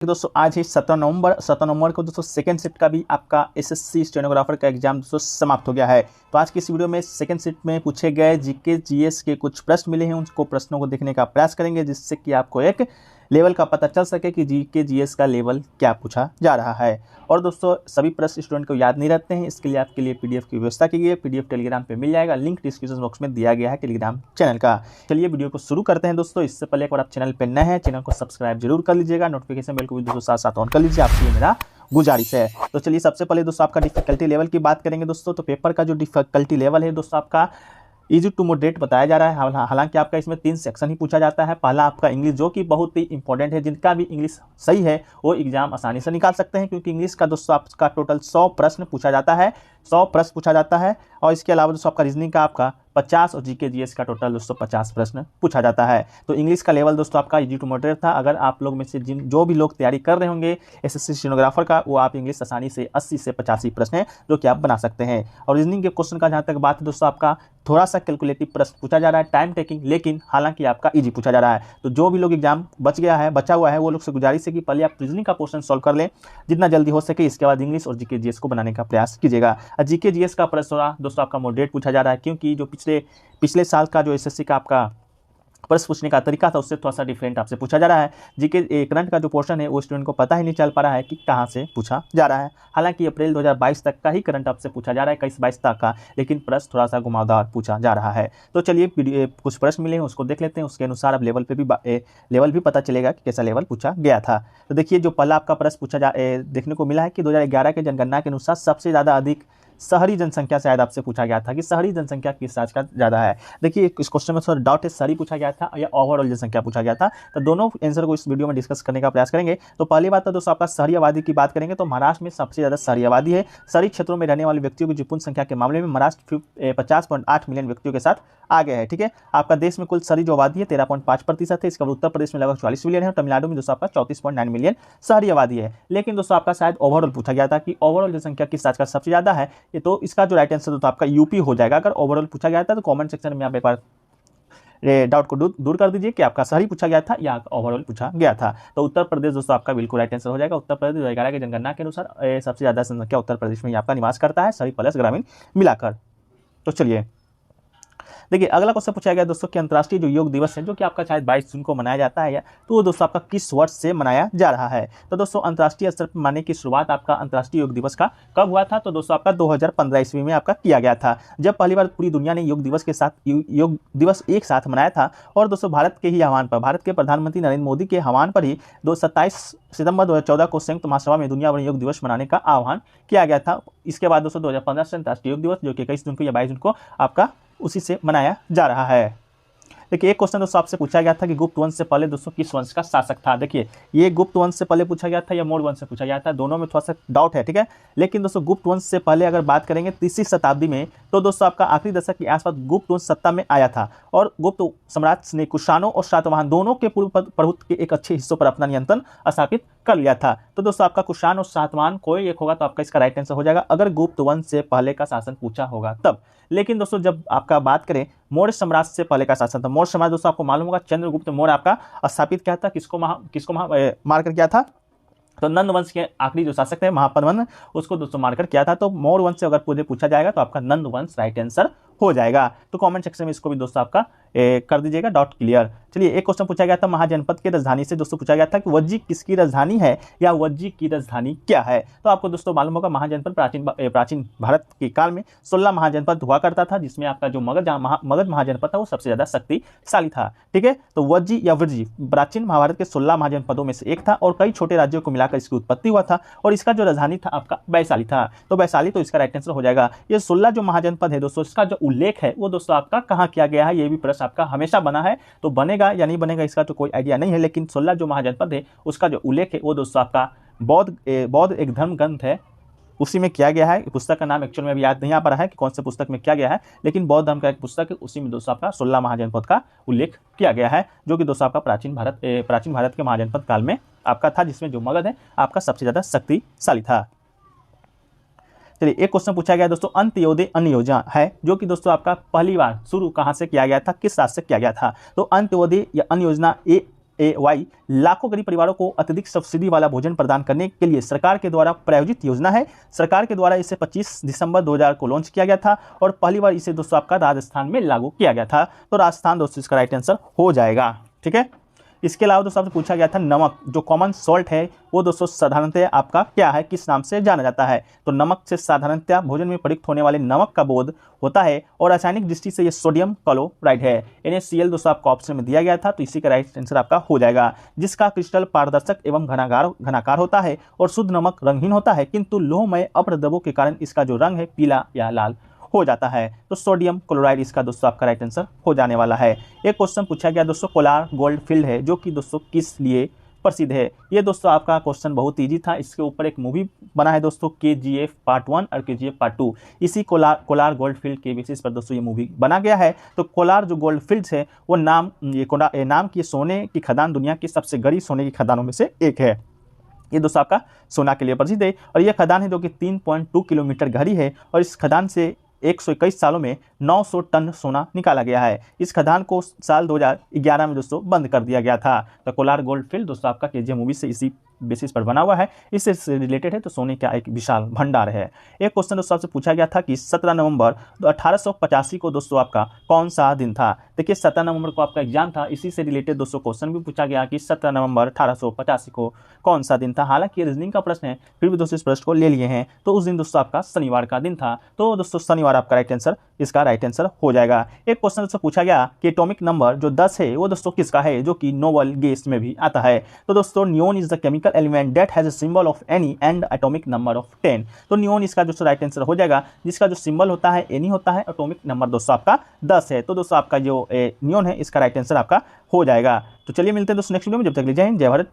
दोस्तों आज ही 17 नवंबर को दोस्तों सेकंड शिफ्ट का भी आपका एसएससी स्टेनोग्राफर का एग्जाम दोस्तों समाप्त हो गया है। तो आज की इस वीडियो में सेकंड शिफ्ट में पूछे गए जीके जीएस के कुछ प्रश्न मिले हैं, उनको प्रश्नों को देखने का प्रयास करेंगे जिससे कि आपको एक लेवल का पता चल सके कि जीके जीएस का लेवल क्या पूछा जा रहा है। और दोस्तों सभी प्रश्न स्टूडेंट को याद नहीं रहते हैं, इसके लिए आपके लिए पीडीएफ की व्यवस्था की गई है। पीडीएफ टेलीग्राम पे मिल जाएगा, लिंक डिस्क्रिप्शन बॉक्स में दिया गया है टेलीग्राम चैनल का। चलिए वीडियो को शुरू करते हैं दोस्तों। इससे पहले एक बार आप चैनल पर नए हैं, चैनल को सब्सक्राइब जरूर कर लीजिएगा, नोटिफिकेशन बेल को भी दोस्तों साथ साथ ऑन कर लीजिए, आपके लिए मेरा गुजारिश है। तो चलिए सबसे पहले दोस्तों आपका डिफिकल्टी लेवल की बात करेंगे दोस्तों। तो पेपर का जो डिफिकल्टी लेवल है दोस्तों आपका इजी टू मॉडरेट बताया जा रहा है। हालांकि आपका इसमें 3 सेक्शन ही पूछा जाता है। पहला आपका इंग्लिश, जो कि बहुत ही इंपॉर्टेंट है, जिनका भी इंग्लिश सही है वो एग्जाम आसानी से निकाल सकते हैं, क्योंकि इंग्लिश का दोस्तों आपका टोटल 100 प्रश्न पूछा जाता है, 100 प्रश्न पूछा जाता है। और इसके अलावा दोस्तों आपका रीजनिंग का आपका 50 और जीके जीएस का टोटल दोस्तों 50 प्रश्न पूछा जाता है। तो इंग्लिश का लेवल दोस्तों आपका इजी टू मॉडरेट था। अगर आप लोग में से जो भी लोग तैयारी कर रहे होंगे एसएससी स्टेनोग्राफर का, वो आप इंग्लिश आसानी से 80 से 85 प्रश्न है जो कि आप बना सकते हैं। और रीजनिंग के क्वेश्चन का जहाँ तक बात है दोस्तों, आपका थोड़ा सा कैलकुलेटिव प्रश्न पूछा जा रहा है, टाइम टेकिंग, लेकिन हालांकि आपका इजी पूछा जा रहा है। तो जो भी लोग एग्जाम बचा हुआ है वो लोग से गुजारिश है कि पहले आप रीजनिंग का पोर्शन सॉल्व कर लें जितना जल्दी हो सके, इसके बाद इंग्लिश और जीके जीएस को बनाने का प्रयास कीजिएगा। जीके जीएस का प्रश्न दोस्तों आपका मॉडरेट पूछा जा रहा है, क्योंकि जो पिछले साल का जो एसएससी का आपका प्रश्न पूछने का तरीका था उससे थोड़ा सा डिफरेंट आपसे पूछा जा रहा है। जीके करंट का जो पोर्शन है वो स्टूडेंट को पता ही नहीं चल पा रहा है कि कहाँ से पूछा जा रहा है। हालांकि अप्रैल 2022 तक का ही करंट आपसे पूछा जा रहा है, 21-22 तक का, लेकिन प्रश्न थोड़ा सा घुमावदार पूछा जा रहा है। तो चलिए कुछ प्रश्न मिले हैं उसको देख लेते हैं, उसके अनुसार अब लेवल भी पता चलेगा कि कैसा लेवल पूछा गया था। तो देखिए जो पहला आपका प्रश्न देखने को मिला है कि 2011 के जनगणना के अनुसार सबसे ज़्यादा अधिक शहरी जनसंख्या शायद आपसे पूछा गया था कि शहरी जनसंख्या किस राज्य का ज़्यादा है। देखिए इस क्वेश्चन में थोड़ा डाउट है, शहरी पूछा गया था या ओवरऑल जनसंख्या पूछा गया था। तो दोनों आंसर को इस वीडियो में डिस्कस करने का प्रयास करेंगे। तो पहली बात तो दोस्तों आपका शहरी आबादी की बात करेंगे तो महाराष्ट्र में सबसे ज़्यादा शहरी आबादी है। शहरी क्षेत्रों में रहने वाले व्यक्तियों की जो पूर्ण संख्या के मामले में महाराष्ट्र 50.8 मिलियन व्यक्तियों के साथ आगे है। ठीक है, आपका देश में कुल शहरी जो आबादी है 13.5% है। इसके बाद उत्तर प्रदेश में लगभग 44 मिलियन है, तमिलनाडु में दोस्तों आपका 34.9 मिलियन शहरी आबादी है। लेकिन दोस्तों आपका शायद ओवरऑल पूछा गया था कि ओवरऑल जनसंख्या किस राज्य का सबसे ज्यादा है, ये तो इसका जो राइट आंसर तो आपका यूपी हो जाएगा। अगर ओवरऑल पूछा गया था तो कमेंट सेक्शन में आप एक बार डाउट को दूर कर दीजिए कि आपका शहरी पूछा गया था या ओवरऑल पूछा गया था। तो उत्तर प्रदेश दोस्तों आपका बिल्कुल राइट आंसर हो जाएगा। उत्तर प्रदेश 2011 की जनगणना के अनुसार सबसे ज्यादा जनसंख्या उत्तर प्रदेश में आपका निवास करता है, शहरी प्लस ग्रामीण मिलाकर। तो चलिए देखिए अगला क्वेश्चन पूछा गया दोस्तों कि अंतर्राष्ट्रीय जो योग दिवस है जो कि आपका शायद 22 जून को मनाया जाता है, तो वो दोस्तों आपका किस वर्ष से मनाया जा रहा है। तो दोस्तों अंतर्राष्ट्रीय स्तर पर मनाने की शुरुआत आपका अंतर्राष्ट्रीय योग दिवस का कब हुआ था, तो दोस्तों आपका 2015 ईस्वी में आपका किया गया था, जब पहली बार पूरी दुनिया ने योग दिवस एक साथ मनाया था। और दोस्तों भारत के ही आह्वान पर, भारत के प्रधानमंत्री नरेंद्र मोदी के आह्वान पर ही 27 सितंबर 2014 को संयुक्त महासभा में दुनिया भर योग दिवस मनाने का आह्वान किया गया था। इसके बाद दोस्तों 2015 से अंतर्राष्ट्रीय योग दिवस जो कि 21 जून को या 22 जून को आपका उसी से मनाया जा रहा है। देखिए एक क्वेश्चन दोस्तों आपसे पूछा गया था कि गुप्त वंश से पहले दोस्तों किस वंश का शासक था। देखिए ये गुप्त वंश से पहले पूछा गया था या मौर्य वंश से पूछा गया था, दोनों में थोड़ा सा डाउट है। ठीक है, लेकिन दोस्तों गुप्त वंश से पहले अगर बात करेंगे 3वीं शताब्दी में, तो दोस्तों आपका आखिरी दशक के आसपास गुप्त वंश सत्ता में आया था। और गुप्त सम्राट ने कुषाणों और सातवाहन दोनों के पूर्व प्रभुत्व के एक अच्छे हिस्सों पर अपना नियंत्रण स्थापित कर लिया था। तो दोस्तों आपका कुषाण और सातवाहन कोई एक होगा तो आपका इसका राइट आंसर हो जाएगा, अगर गुप्त वंश से पहले का शासन पूछा होगा तब। लेकिन दोस्तों जब आपका बात करें मौर्य सम्राट से पहले का शासन था, मौर्य सम्राट दोस्तों आपको मालूम होगा चंद्रगुप्त मौर्य आपका स्थापित किया था, किसको मारकर किया था, तो नंद वंश के आखिरी जो शासक थे महापद्मन, उसको दोस्तों मारकर किया था। तो मौर्य वंश से अगर पूछे पूछा जाएगा तो आपका नंद वंश राइट आंसर हो जाएगा। तो कमेंट सेक्शन में इसको भी दोस्तों आपका कर दीजिएगा डाउट क्लियर। चलिए एक क्वेश्चन पूछा गया था महाजनपद की राजधानी से दोस्तों पूछा गया था कि वज्जी किसकी राजधानी है या वज्जी की राजधानी क्या है। तो आपको दोस्तों मालूम होगा महाजनपद प्राचीन भारत के काल में 16 महाजनपद हुआ करता था, जिसमें आपका जो मगध महाजनपद था वो सबसे ज्यादा शक्तिशाली था। ठीक है, तो वज्जी या विरजी प्राचीन महाभारत के 16 महाजनपदों में से एक था और कई छोटे राज्यों को मिलाकर इसकी उत्पत्ति हुआ था, और इसका जो राजधानी था आपका वैशाली था। तो वैशाली तो इसका राइट आंसर हो जाएगा। ये 16 जो महाजनपद है दोस्तों, इसका जो उल्लेख है वो दोस्तों आपका कहाँ किया गया है, ये भी प्रश्न आपका हमेशा बना है। तो बनेगा या नहीं बनेगा इसका तो कोई आइडिया नहीं है, लेकिन 16 जो महाजनपद है उसका जो उल्लेख है वो दोस्तों आपका बौद्ध एक धर्म ग्रंथ है उसी में किया गया है। पुस्तक का नाम एक्चुअल में अभी याद नहीं आ पा रहा है कि कौन से पुस्तक में किया गया है, लेकिन बौद्ध धर्म का एक पुस्तक है, उसी में दोस्तों आपका 16 महाजनपद का उल्लेख किया गया है, जो कि दोस्तों आपका प्राचीन भारत के महाजनपद काल में आपका था, जिसमें जो मगध है आपका सबसे ज्यादा शक्तिशाली था। चलिए एक क्वेश्चन पूछा गया दोस्तों अंत्योदय अन्न योजना है, जो कि दोस्तों आपका पहली बार शुरू कहां से किया गया था, किस राज्य से किया गया था। तो अंत्योदय या अन्न योजना PMAY लाखों गरीब परिवारों को अत्यधिक सब्सिडी वाला भोजन प्रदान करने के लिए सरकार के द्वारा प्रायोजित योजना है। सरकार के द्वारा इसे 25 दिसंबर 2000 को लॉन्च किया गया था और पहली बार इसे दोस्तों आपका राजस्थान में लागू किया गया था। तो राजस्थान दोस्तों इसका राइट आंसर हो जाएगा। ठीक है, इसके अलावा दोस्तों आपसे पूछा गया था नमक जो कॉमन सॉल्ट है वो दोस्तों साधारणतः आपका क्या है, किस नाम से जाना जाता है। तो नमक से साधारणतः भोजन में प्रयुक्त होने वाले नमक का बोध होता है और रासायनिक दृष्टि से ये सोडियम क्लोराइड है। NaCl दोस्तों आपको ऑप्शन में दिया गया था, तो इसी का राइट आंसर आपका हो जाएगा, जिसका क्रिस्टल पारदर्शक एवं घनाकार होता है और शुद्ध नमक रंगहीन होता है, किंतु लोहमय अप्रदबों के कारण इसका जो रंग है पीला या लाल हो जाता है। तो सोडियम क्लोराइड इसका दोस्तों आपका राइट आंसर हो जाने वाला है। एक क्वेश्चन पूछा गया दोस्तों कोलार गोल्ड फील्ड है जो कि दोस्तों किस लिए प्रसिद्ध है। ये दोस्तों आपका क्वेश्चन बहुत इजी था। इसके ऊपर एक मूवी बना है दोस्तों KGF पार्ट 1 और KGF पार्ट 2। इसी कोलार गोल्ड फील्ड के बेसिस पर दोस्तों ये मूवी बना गया है। तो कोलार जो गोल्ड फील्ड्स है वो नाम की सोने की खदान दुनिया की सबसे बड़ी सोने की खदानों में से एक है। ये दोस्तों आपका सोना के लिए प्रसिद्ध है और यह खदान है जो कि 3.2 किलोमीटर गहरी है और इस खदान से 121 सालों में 900 टन सोना निकाला गया है। इस खदान को साल 2011 में दोस्तों बंद कर दिया गया था। तो कोलार गोल्ड फील्ड दोस्तों आपका KGF मूवी से इसी बेसिस पर बना हुआ है, इससे रिलेटेड है। तो सोने का एक विशाल भंडार है। एक क्वेश्चन दोस्तों आपसे पूछा गया था कि 17 नवंबर 1885 को दोस्तों आपका कौन सा दिन था। देखिए 17 नवंबर को आपका एग्जाम था, इसी से रिलेटेड दोस्तों क्वेश्चन भी पूछा गया कि 17 नवंबर 1885 को कौन सा दिन था। हालांकि ये रीजनिंग का प्रश्न है, फिर भी दोस्तों इस प्रश्न को ले लिए हैं। तो उस दिन दोस्तों आपका शनिवार का दिन था। तो दोस्तों शनिवार आपका राइट आंसर, इसका राइट आंसर हो जाएगा। एक क्वेश्चन दोस्तों पूछा गया कि एटॉमिक नंबर जो 10 है वो दोस्तों किसका है, जो कि नोबल गैस में भी आता है। तो दोस्तों neon is the chemical element that has a symbol of any and atomic number of 10। तो नियोन इसका दोस्तों राइट आंसर हो जाएगा, जिसका जो सिंबल होता है एनी होता है, एटॉमिक नंबर दोस्तों आपका 10 है। तो दोस्तों आपका जो नियोन है इसका राइट आंसर आपका हो जाएगा। तो चलिए मिलते हैं दोस्तों नेक्स्ट वीडियो में, जब तक ले जाएं जय भारत।